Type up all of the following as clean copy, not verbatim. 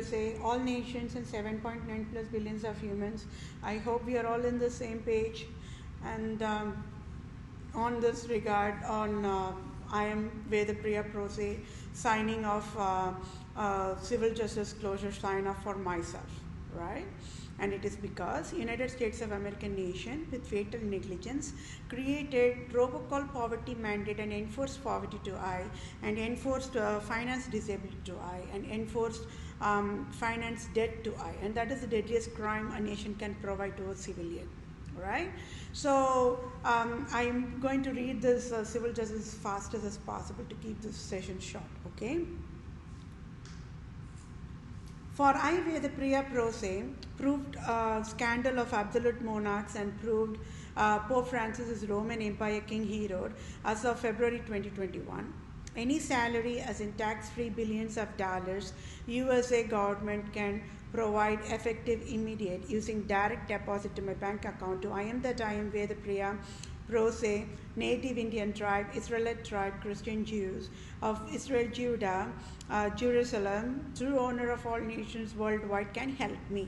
USA, all nations and 7.9 plus billions of humans. I hope we are all in the same page. And on this regard, I am Vedapriya Prose, signing off civil justice closure sign off for myself, right? And it is because United States of American nation with fatal negligence created robocall poverty mandate and enforced poverty to I, and enforced finance disability to I, and enforced finance debt to I, and that is the deadliest crime a nation can provide to a civilian, right? So I'm going to read this civil justice as fast as possible to keep this session short, okay? For I, Vedapriya Prose, proved scandal of absolute monarchs and proved Pope Francis' Roman Empire King Herod as of February 2021. Any salary as in tax-free billions of dollars, USA government can provide effective immediate using direct deposit to my bank account to I am that I am Vedapriya Prose, native Indian tribe, Israelite tribe, Christian Jews of Israel, Judah, Jerusalem, true owner of all nations worldwide, can help me.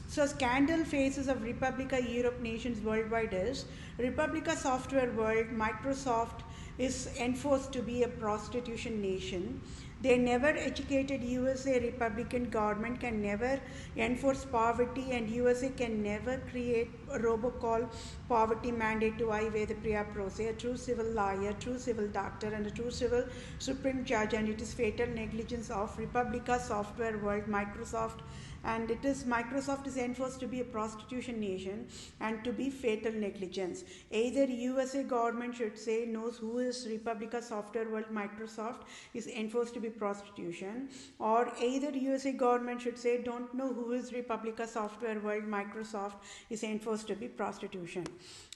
So scandal phases of Republica Europe nations worldwide is Republica Software World, Microsoft is enforced to be a prostitution nation. They never educated USA Republican government can never enforce poverty, and USA can never create a robocall poverty mandate to I, Vedapriya Prose, a true civil lawyer, true civil doctor, and a true civil supreme judge, and it is fatal negligence of Republica Software World, Microsoft, and it is Microsoft is enforced to be a prostitution nation and to be fatal negligence. Either USA government should say knows who is Republica Software World, Microsoft is enforced to be prostitution, or either USA government should say don't know who is Republica Software World, Microsoft is enforced to be prostitution.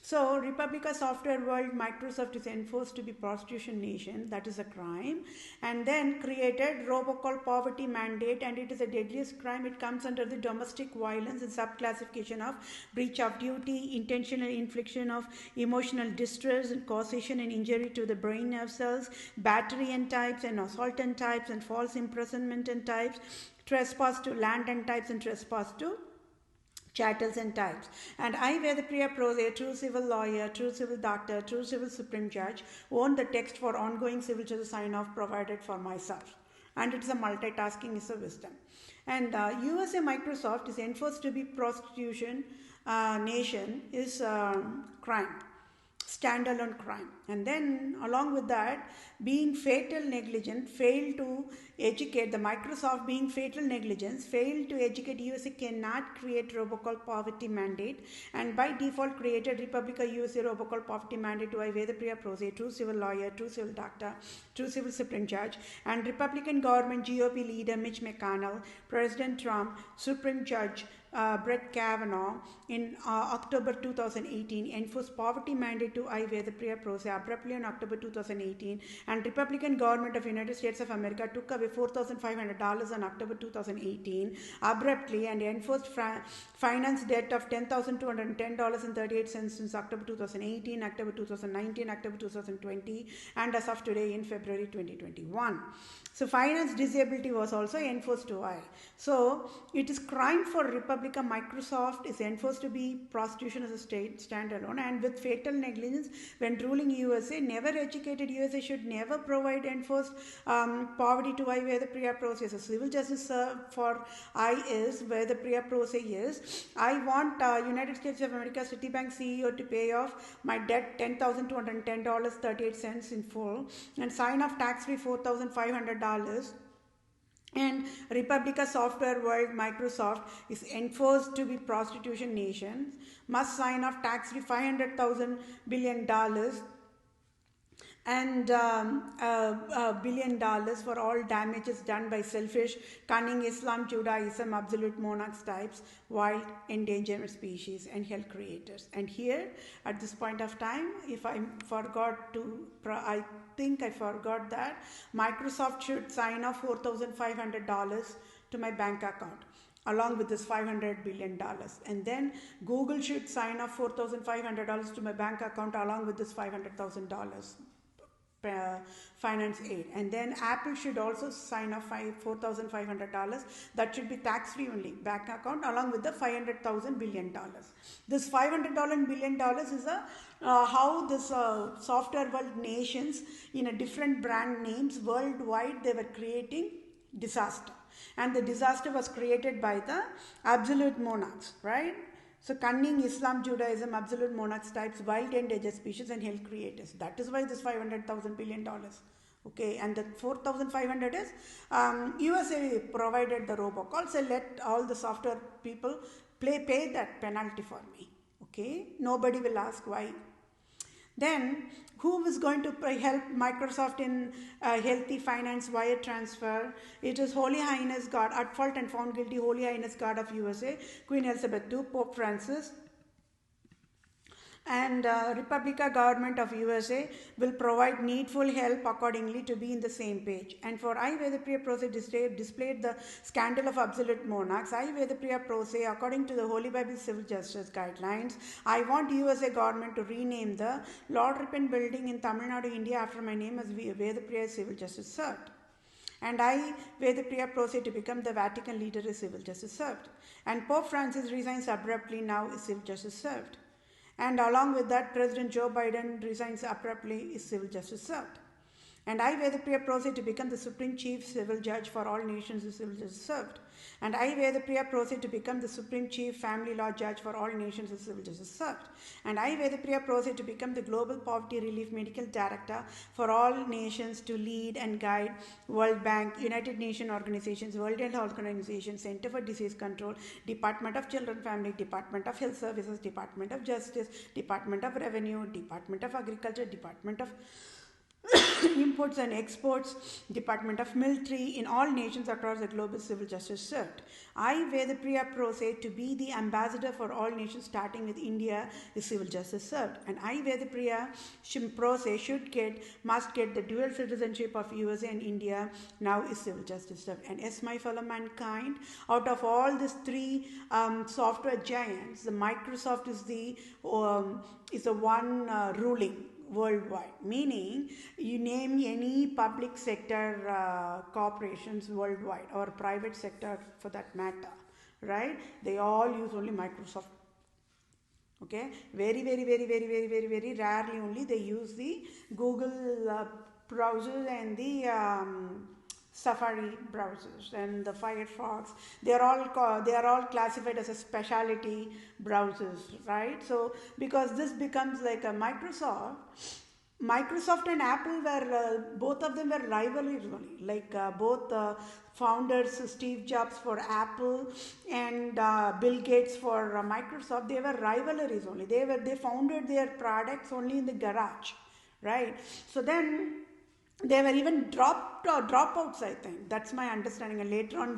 So Republica Software World, Microsoft is enforced to be prostitution nation, that is a crime, and then created robocall poverty mandate, and it is a deadliest crime. It comes under the domestic violence and subclassification of breach of duty, intentional infliction of emotional distress and causation and injury to the brain nerve cells, battery and types and assault and types and false imprisonment and types, trespass to land and types and trespass to chattels and types. And I, Vedapriya Prose, a true civil lawyer, true civil doctor, true civil supreme judge, own the text for ongoing civil justice sign-off provided for myself. And it's a multitasking is a wisdom. And USA Microsoft is enforced to be prostitution nation is crime. Standalone crime. And then along with that, being fatal negligent, failed to educate, the Microsoft being fatal negligence, failed to educate USA cannot create robocall poverty mandate, and by default created Republica USA robocall poverty mandate to I, Vedapriya Prose, true civil lawyer, true civil doctor, true civil supreme judge, and Republican government GOP leader Mitch McConnell, President Trump, Supreme Judge Brett Kavanaugh in October 2018 enforced poverty mandate to I, Vedapriya Prose abruptly in October 2018, and Republican government of United States of America took away $4,500 in October 2018 abruptly and enforced finance debt of $10,210.38 since October 2018, October 2019, October 2020, and as of today in February 2021. So finance disability was also enforced to I. So it is crime for Republica Microsoft is enforced to be prostitution as a state standalone, and with fatal negligence when ruling USA, never educated USA should never provide enforced poverty to I, Vedapriya Prose. So civil justice for I is Vedapriya Prose is I want United States of America Citibank CEO to pay off my debt $10,210.38 in full and sign off tax-free $4,500. And Republica Software World, Microsoft is enforced to be prostitution nations, must sign off tax-free $500,000 billion and $1 billion for all damages done by selfish, cunning Islam, Judaism, absolute monarchs types, wild, endangered species, and health creators. And here, at this point of time, if I forgot to, I think I forgot that, Microsoft should sign off $4,500 to my bank account along with this $500 billion. And then Google should sign off $4,500 to my bank account along with this $500,000 finance aid. And then Apple should also sign off $4,500. That should be tax-free only, bank account, along with the $500,000 billion. This $500 billion is how this software world nations in a different brand names worldwide, they were creating disaster. And the disaster was created by the absolute monarchs, right? So cunning Islam, Judaism, absolute monarchs types, wild and endangered species, and health creators. That is why this $500,000 billion. Okay, and the 4,500 is USA provided the robocall. So let all the software people pay that penalty for me. Okay, nobody will ask why. Then, who is going to help Microsoft in healthy finance wire transfer? It is Holy Highness God, at fault and found guilty, Holy Highness God of USA, Queen Elizabeth II, Pope Francis, and Republican government of USA will provide needful help accordingly to be in the same page. And for I, Vedapriya Prose displayed the scandal of absolute monarchs, I, Vedapriya Prose, according to the Holy Bible Civil Justice Guidelines, I want USA government to rename the Lord Ripon building in Tamil Nadu, India after my name as Vedapriya Civil Justice Served. And I, Vedapriya Prose, to become the Vatican leader is civil justice served. And Pope Francis resigns abruptly, now is civil justice served. And along with that, President Joe Biden resigns abruptly, is civil justice served. And I, Vedapriya Prose, to become the Supreme Chief Civil Judge for all nations is civil justice served. And I, Vedapriya Prose, to become the Supreme Chief Family Law Judge for all nations is civil justice served. And I, Vedapriya Prose, to become the Global Poverty Relief Medical Director for all nations to lead and guide World Bank, United Nations Organizations, World Health Organization, Center for Disease Control, Department of Children Family, Department of Health Services, Department of Justice, Department of Revenue, Department of Agriculture, Department of Imports and Exports, Department of Military, in all nations across the globe is civil justice served. I, Vedapriya Prose, to be the ambassador for all nations starting with India is civil justice served. And I, Vedapriya Prose, must get the dual citizenship of USA and India now is civil justice served. And yes, my fellow mankind, out of all these three software giants, the Microsoft is the one ruling worldwide, meaning you name any public sector corporations worldwide or private sector for that matter, right? They all use only Microsoft. Okay, very rarely only they use the Google browser and the Safari browsers and the Firefox. They are all classified as a specialty browsers, right? So because this becomes like a Microsoft and Apple were both of them were rivalries only. Like both founders, Steve Jobs for Apple and Bill Gates for Microsoft, they were rivalries only. They founded their products only in the garage, right? So then they were even dropouts, I think. That's my understanding. And later on,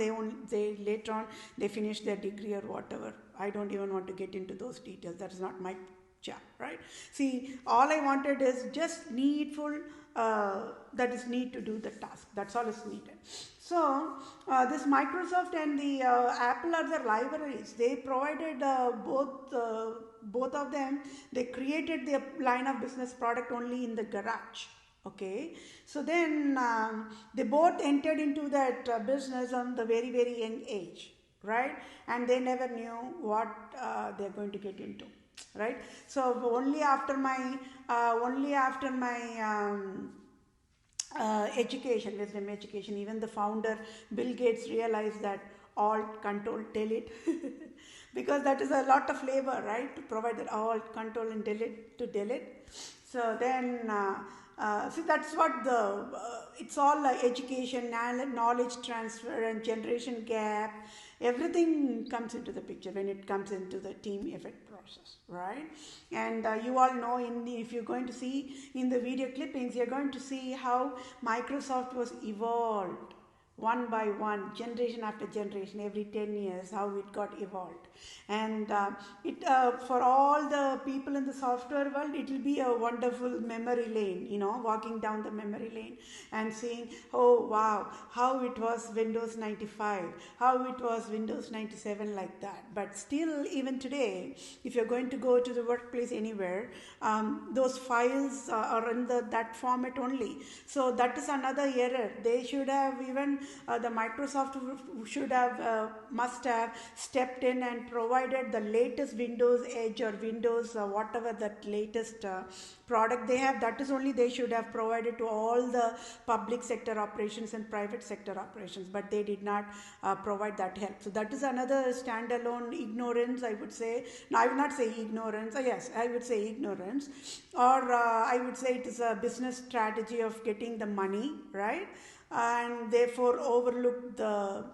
they finished their degree or whatever. I don't even want to get into those details. That's not my job, right? See, all I wanted is just needful. That is need to do the task. That's all is needed. So this Microsoft and the Apple are the libraries. They provided both of them. They created their line of business product only in the garage. Okay, so then they both entered into that business on the very young age, right? And they never knew what they're going to get into, right? So only after my education, wisdom education, even the founder Bill Gates realized that Alt, Control, Delete, because that is a lot of labor, right? To provide that Alt, Control, and delete. So then. See, that's what it's all like education, knowledge transfer and generation gap. Everything comes into the picture when it comes into the team effect process, right? And you all know if you're going to see in the video clippings, you're going to see how Microsoft was evolved one by one, generation after generation, every 10 years, how it got evolved. And for all the people in the software world, it will be a wonderful memory lane, walking down the memory lane and seeing, oh wow, how it was Windows 95, how it was Windows 97, like that. But still, even today, if you're going to go to the workplace anywhere, those files are in that format only. So that is another error. They should have even the Microsoft should have must have stepped in and provided the latest Windows Edge or Windows whatever that latest product they have. That is only they should have provided to all the public sector operations and private sector operations, but they did not provide that help. So that is another standalone ignorance, I would say. No, I would not say ignorance. Yes, I would say ignorance, or I would say it is a business strategy of getting the money, right? And therefore overlook the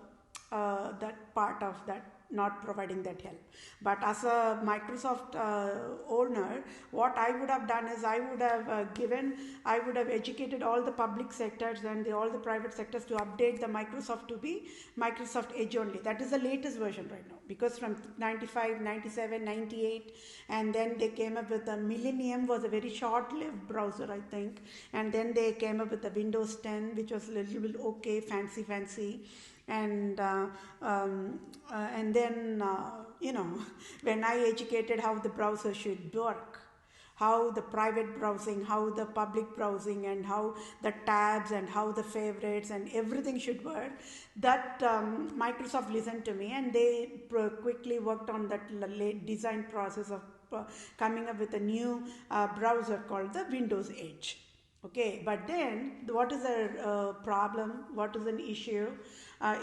that part of that, not providing that help. But as a Microsoft owner, what I would have done is I would have educated all the public sectors and all the private sectors to update the Microsoft to be Microsoft Edge only. That is the latest version right now, because from 95, 97, 98, and then they came up with the Millennium, was a very short-lived browser, I think, and then they came up with the Windows 10, which was a little bit okay, fancy. And then when I educated how the browser should work, how the private browsing, how the public browsing, and how the tabs and how the favorites and everything should work, that Microsoft listened to me, and they quickly worked on that design process of coming up with a new browser called the Windows Edge. Okay, but then what is a problem, what is an issue,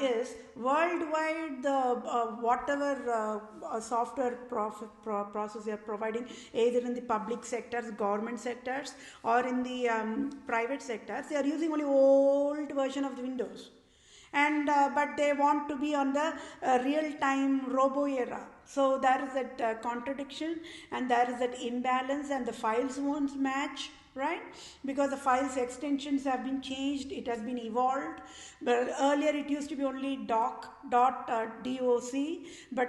is worldwide the whatever software process they are providing, either in the public sectors, government sectors, or in the private sectors, they are using only old version of the Windows. And but they want to be on the real-time robo era. So there is that contradiction, and there is that imbalance, and the files won't match, right? Because the files extensions have been changed, it has been evolved. But earlier it used to be only doc, but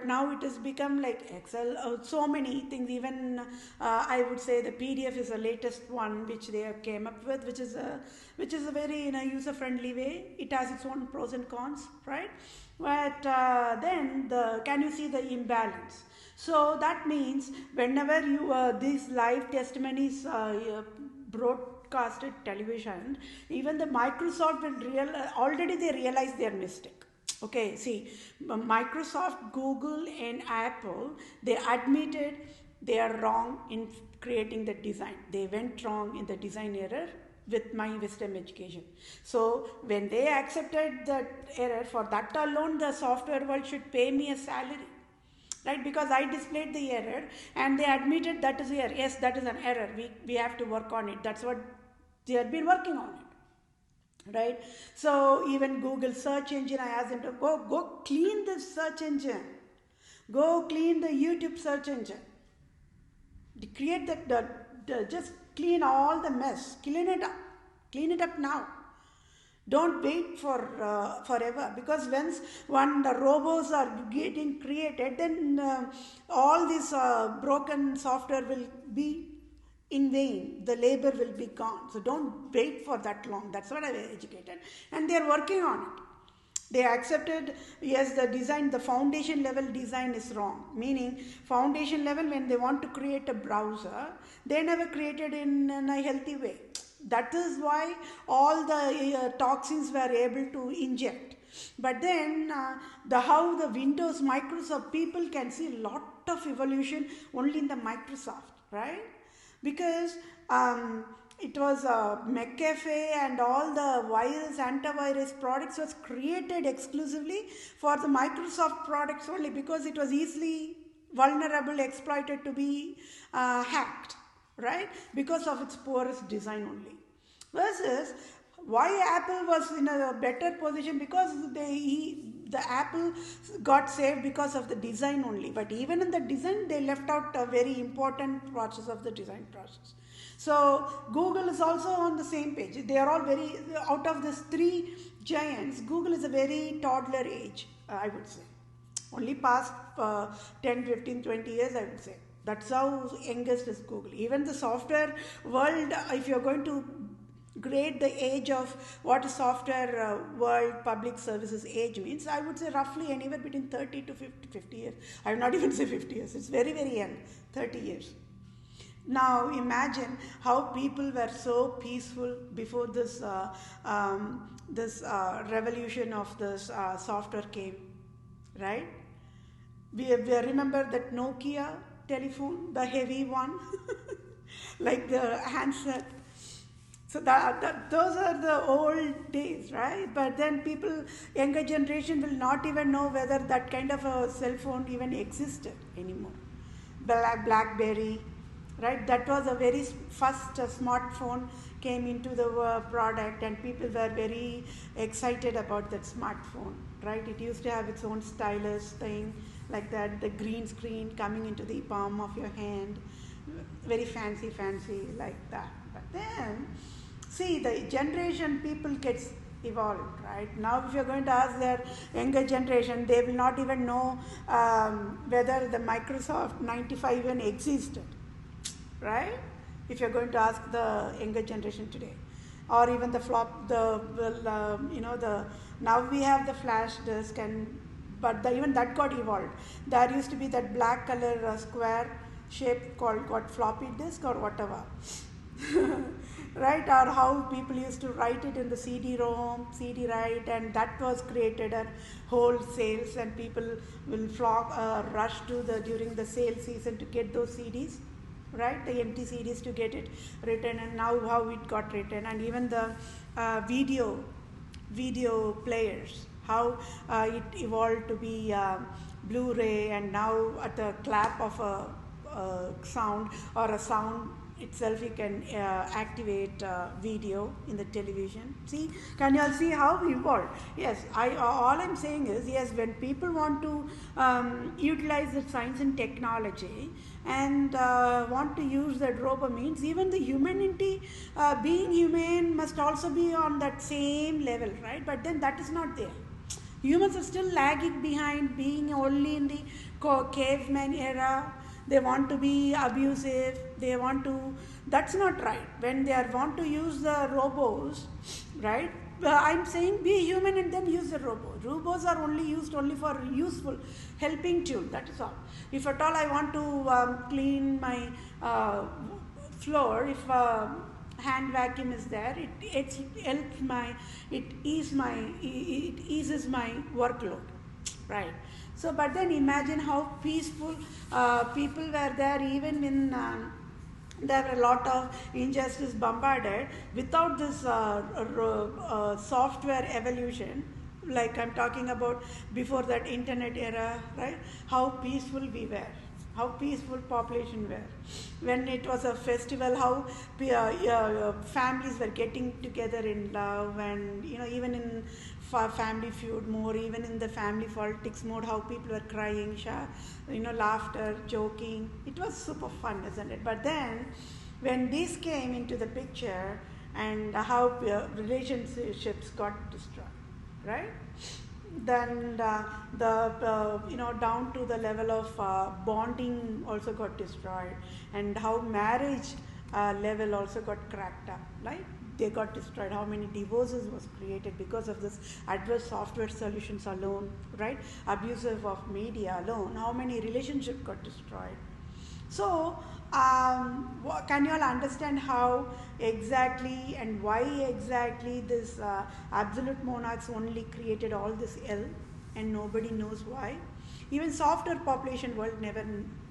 now it has become like Excel, so many things. Even I would say the PDF is the latest one which they have came up with, which is a very user-friendly way. It has its own pros and cons, right? But then can you see the imbalance? So that means whenever you these live testimonies broadcasted television, even the Microsoft will already they realize their mistake. Okay, see, Microsoft, Google, and Apple, they admitted they are wrong in creating the design. They went wrong in the design error with my Wisdom Education. So when they accepted that error, for that alone the software world should pay me a salary, right? Because I displayed the error and they admitted that is the error. Yes, that is an error. We have to work on it. That's what they have been working on it, right? So even Google search engine, I asked them to go clean the search engine. Go clean the YouTube search engine. Create that, just clean all the mess. Clean it up now. Don't wait for forever, because when the robots are getting created, then all this broken software will be in vain. The labor will be gone. So don't wait for that long. That's what I was educated, and they are working on it. They accepted, yes, the foundation level design is wrong. Meaning, foundation level, when they want to create a browser, they never created in a healthy way. That is why all the toxins were able to inject. But then, how the Windows, Microsoft, people can see a lot of evolution only in the Microsoft, right? Because it was McAfee and all the antivirus products was created exclusively for the Microsoft products only, because it was easily vulnerable, exploited to be hacked, right? Because of its porous design only. Versus why Apple was in a better position, because the Apple got saved because of the design only. But even in the design, they left out a very important process of the design process. So Google is also on the same page. They are all very, out of these three giants, Google is a very toddler age, I would say. Only past 10, 15, 20 years, I would say. That's how youngest is Google. Even the software world, if you're going to grade the age of what software world public services age means, I would say roughly anywhere between 30 to 50 years. I would not even say 50 years. It's very, very young, 30 years. Now imagine how people were so peaceful before this revolution of this software came, right? We remember that Nokia telephone, the heavy one, like the handset. So those are the old days, right? But then people, younger generation will not even know whether that kind of a cell phone even existed anymore. Blackberry, right? That was a very first smartphone came into the product, and people were very excited about that smartphone, right? It used to have its own stylus thing like that, the green screen coming into the palm of your hand, very fancy like that. But then, see, the generation people gets evolved, right? Now if you're going to ask their younger generation, they will not even know whether the Microsoft 95 even existed, right? If you're going to ask the younger generation today, or even the now we have the flash disk, but even that got evolved. There used to be that black color square shape called floppy disk or whatever. Right? Or how people used to write it in the CD-ROM, CD-write, and that was created at wholesales, and people will rush to during the sale season to get those CDs, right? The empty CDs to get it written, and now how it got written, and even the video players, how it evolved to be Blu-ray, and now at the clap of a sound or a sound itself you can activate video in the television. See, can you all see how we evolved? Yes, all I'm saying is, yes, when people want to utilize the science and technology and want to use that dopamines, even the humanity, being humane must also be on that same level, right? But then that is not there. Humans are still lagging behind, being only in the caveman era. They want to be abusive. They want to. That's not right. When they want to use the robots, right? I'm saying be human and then use the robot. Robots are only used only for useful, helping tool. That is all. If at all I want to clean my floor, if hand vacuum is there, it eases my workload, right? So, but then imagine how peaceful people were there, even when there were a lot of injustice bombarded. Without this software evolution, like I'm talking about before that internet era, right? How peaceful we were. How peaceful population were. When it was a festival, how families were getting together in love, and even in family feud mode, even in the family politics mode, how people were crying, laughter, joking. It was super fun, isn't it? But then, when this came into the picture, and how relationships got destroyed, right? Then down to the level of bonding also got destroyed, and how marriage level also got cracked up, right? They got destroyed. How many divorces was created because of this adverse software solutions alone, right? Abusive of media alone. How many relationships got destroyed? So, can you all understand how exactly and why exactly this absolute monarchs only created all this ill, and nobody knows why? Even software population world never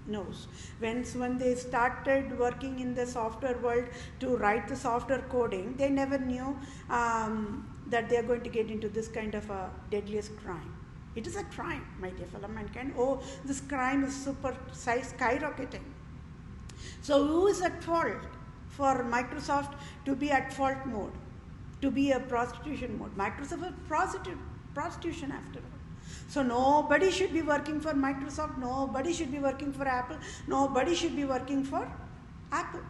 knows. When they started working in the software world to write the software coding, they never knew that they are going to get into this kind of a deadliest crime. It is a crime, my dear fellow mankind. Oh, this crime is skyrocketing. So who is at fault for Microsoft to be at fault mode, to be a prostitution mode? Microsoft is prostitution after all. So nobody should be working for Microsoft, nobody should be working for Apple, nobody should be working for Apple.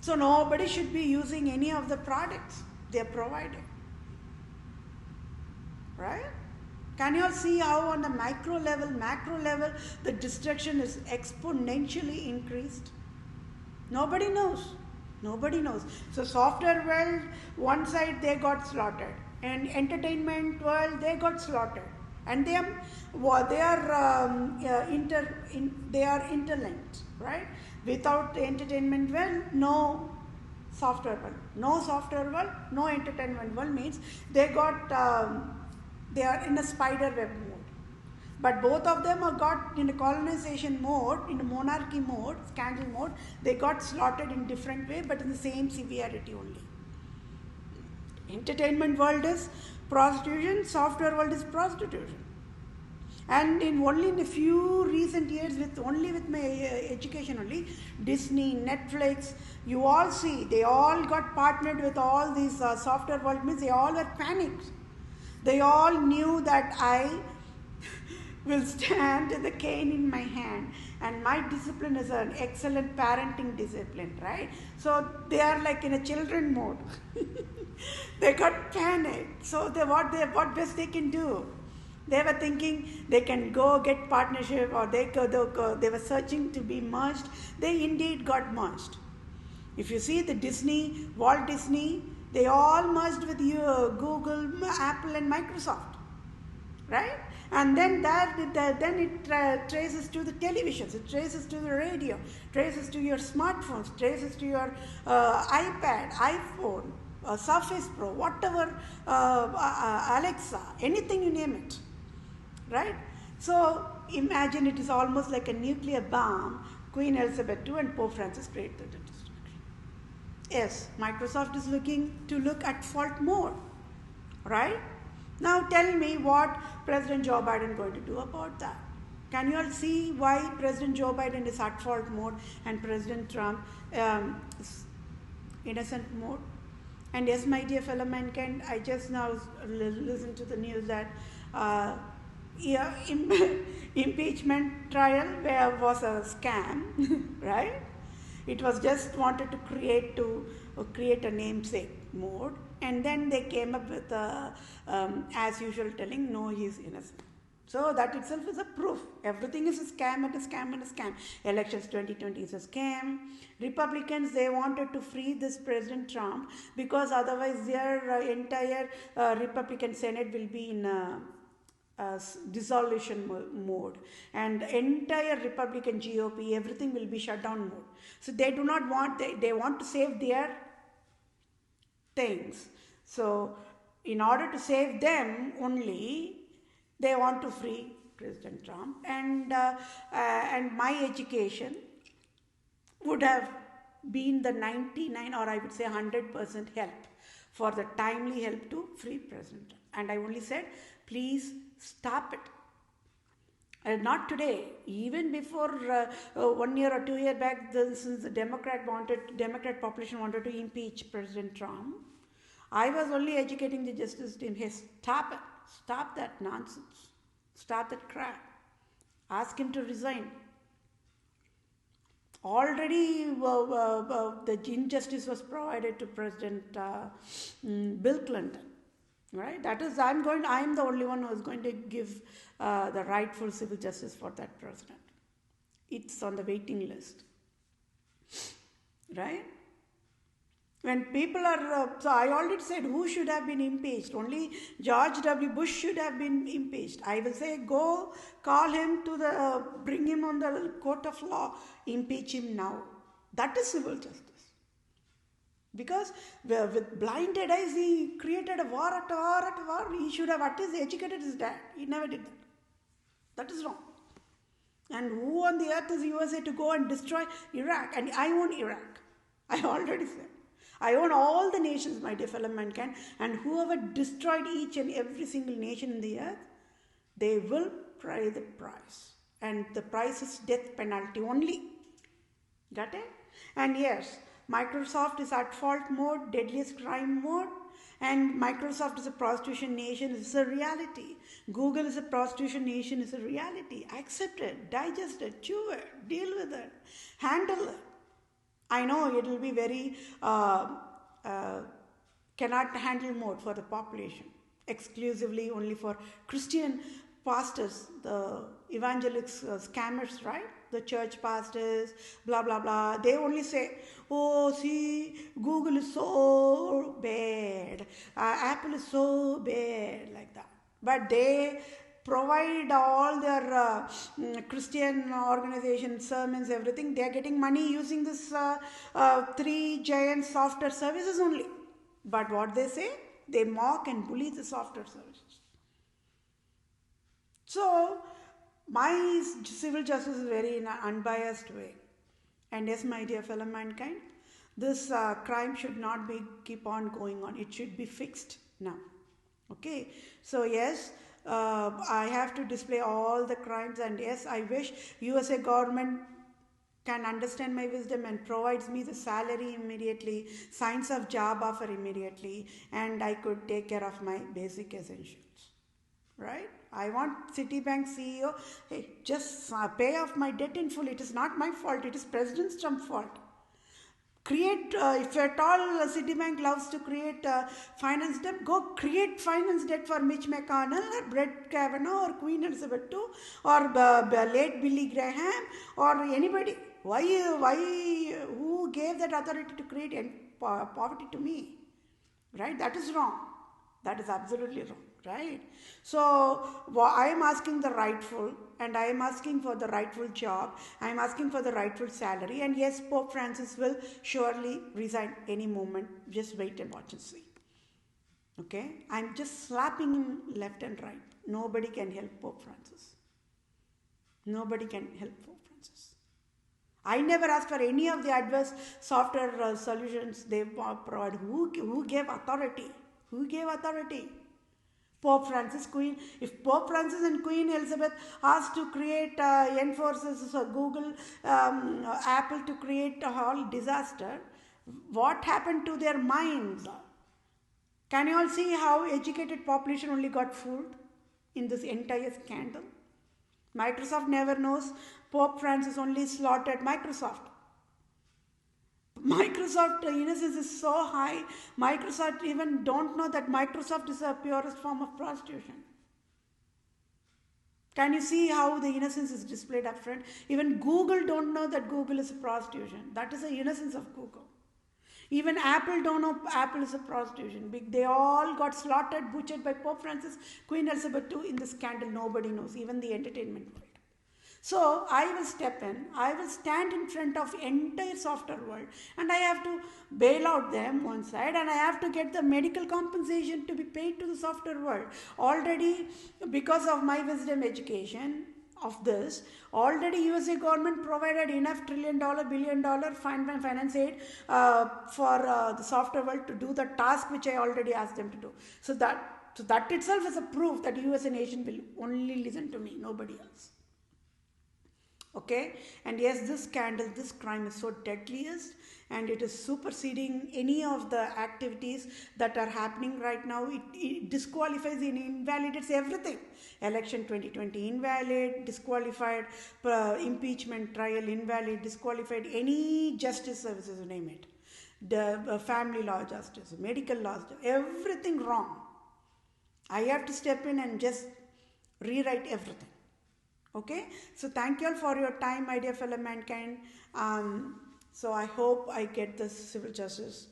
So nobody should be using any of the products they are providing. Right? Can you all see how on the micro level, macro level, the destruction is exponentially increased? Nobody knows. Nobody knows. So software world, one side they got slaughtered, and entertainment world they got slaughtered, and they are interlinked, right? Without the entertainment world, no software world. No software world, no entertainment world means they are in a spider web mode. But both of them are got in a colonization mode, in a monarchy mode, scandal mode. They got slaughtered in different way, but in the same severity only. Entertainment world is prostitution, software world is prostitution. And only in a few recent years, with my education only, Disney, Netflix, you all see, they all got partnered with all these software world, means they all were panicked. They all knew that I will stand with the cane in my hand, and my discipline is an excellent parenting discipline, right? So they are like in a children mode. They got panicked. So what best they can do? They were thinking they can go get partnership, or they were searching to be merged. They indeed got merged. If you see the Disney, Walt Disney, they all merged with Google, Apple, and Microsoft, right? And then it traces to the televisions, it traces to the radio, traces to your smartphones, traces to your iPad, iPhone, Surface Pro, whatever, Alexa, anything you name it, right? So imagine it is almost like a nuclear bomb. Queen Elizabeth II and Pope Francis created the destruction. Yes, Microsoft is look at fault mode, right? Now tell me what President Joe Biden is going to do about that. Can you all see why President Joe Biden is at fault mode and President Trump is innocent mode? And yes, my dear fellow mankind, I just now listened to the news that impeachment trial was a scam, right? It was just wanted to create a namesake mode, and then they came up with as usual telling no, he is innocent. So that itself is a proof. Everything is a scam and a scam and a scam. Elections 2020 is a scam. Republicans, they wanted to free this President Trump because otherwise their entire Republican Senate will be in dissolution mode, and entire Republican GOP, everything will be shut down mode. So they do not want, they want to save their things. So in order to save them only, they want to free President Trump, and my education would have been the 99, or I would say 100% help for the timely help to free President Trump. And I only said, please stop it. Not today, even before 1 year or 2 years back, since the Democrat population wanted to impeach President Trump, I was only educating the justice team, hey, stop it, stop that nonsense, stop that crap, ask him to resign. Already the injustice was provided to President Bill Clinton. Right? That is, I am the only one who is going to give the rightful civil justice for that president. It's on the waiting list. Right? When people are, so I already said who should have been impeached. Only George W. Bush should have been impeached. I will say, go call him to bring him on the court of law, impeach him now. That is civil justice. Because with blinded eyes, he created a war at war. He should have at least educated his dad. He never did that. That is wrong. And who on the earth is USA to go and destroy Iraq? And I own Iraq. I already said. I own all the nations, my dear fellow mankind. And whoever destroyed each and every single nation in the earth, they will pay the price. And the price is death penalty only. Got it? And yes, Microsoft is at fault mode, deadliest crime mode, and Microsoft is a prostitution nation, is a reality. Google is a prostitution nation, is a reality. Accept it, digest it, chew it, deal with it, handle it. I know it will be very uh, cannot handle mode for the population, exclusively only for Christian pastors, the evangelics, scammers, right? The church pastors, blah blah blah. They only say, "Oh, see, Google is so bad, Apple is so bad," like that. But they provide all their Christian organization sermons, everything. They are getting money using this three giant software services only. But what they say, they mock and bully the software services. So my civil justice is very in an unbiased way. And yes, my dear fellow mankind, this crime should not be keep on going on. It should be fixed now. Okay, so yes, I have to display all the crimes, and yes, I wish USA government can understand my wisdom and provides me the salary immediately, signs of job offer immediately, and I could take care of my basic essentials. Right? I want Citibank CEO, hey, just pay off my debt in full. It is not my fault. It is President Trump's fault. Create, if at all Citibank loves to create finance debt, go create finance debt for Mitch McConnell or Brett Kavanaugh or Queen Elizabeth II or late Billy Graham or anybody. Who gave that authority to create poverty to me? Right? That is wrong. That is absolutely wrong, right? So I am asking the rightful, and I am asking for the rightful job. I am asking for the rightful salary, and yes, Pope Francis will surely resign any moment. Just wait and watch and see. Okay? I am just slapping him left and right. Nobody can help Pope Francis. Nobody can help Pope Francis. I never asked for any of the adverse software solutions they provide. Who gave authority? Who gave authority? Pope Francis, Queen. If Pope Francis and Queen Elizabeth asked to create, enforces Google, Apple to create a whole disaster, what happened to their minds? Can you all see how educated population only got fooled in this entire scandal? Microsoft never knows. Pope Francis only slaughtered Microsoft. Microsoft innocence is so high, Microsoft even don't know that Microsoft is the purest form of prostitution. Can you see how the innocence is displayed up front? Even Google don't know that Google is a prostitution. That is the innocence of Google. Even Apple don't know Apple is a prostitution. They all got slaughtered, butchered by Pope Francis, Queen Elizabeth II in the scandal. Nobody knows, even the entertainment world. So I will step in, I will stand in front of entire software world, and I have to bail out them one side, and I have to get the medical compensation to be paid to the software world. Already, because of my wisdom education of this, already USA government provided enough $1 trillion, $1 billion finance aid for the software world to do the task which I already asked them to do. So that itself is a proof that USA nation will only listen to me, nobody else. Okay, and yes, this scandal, this crime is so deadliest, and it is superseding any of the activities that are happening right now. It disqualifies and invalidates everything. Election 2020 invalid, disqualified, impeachment trial invalid, disqualified any justice services, name it. The family law justice, medical law, everything wrong. I have to step in and just rewrite everything. Okay, so thank you all for your time, my dear fellow mankind. So I hope I get this civil justice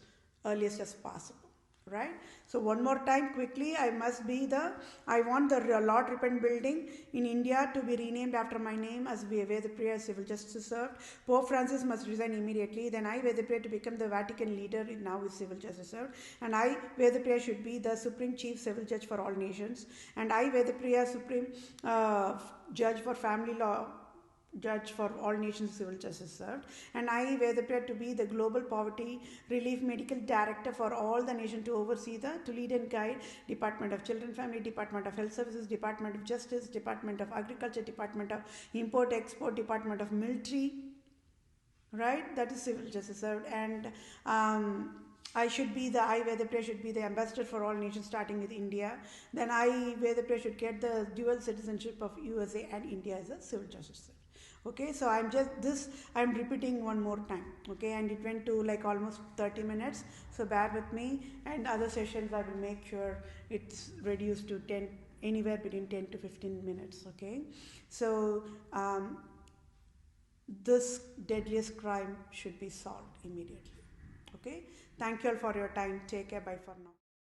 earliest as possible. Right? So one more time quickly, I want the Lord Ripon building in India to be renamed after my name as Vedapriya Civil Justice served. Pope Francis must resign immediately. Then I, Vedapriya, to become the Vatican leader now with civil justice served. And I, Vedapriya, should be the Supreme Chief Civil Judge for all nations. And I, Vedapriya, Supreme Judge for family law, Judge for all nations civil justice served, and I, Vedapriya, to be the global poverty relief medical director for all the nation to oversee to lead and guide Department of Children Family, Department of Health Services, Department of Justice, Department of Agriculture, Department of Import Export, Department of Military, right? That is civil justice served. And I, Vedapriya, should be the ambassador for all nations starting with India. Then I, Vedapriya, should get the dual citizenship of USA and India as a civil justice served. Okay, so I'm repeating one more time. Okay, and it went to like almost 30 minutes. So bear with me, and other sessions I will make sure it's reduced to 10, anywhere between 10 to 15 minutes. Okay, so this deadliest crime should be solved immediately. Okay, thank you all for your time. Take care. Bye for now.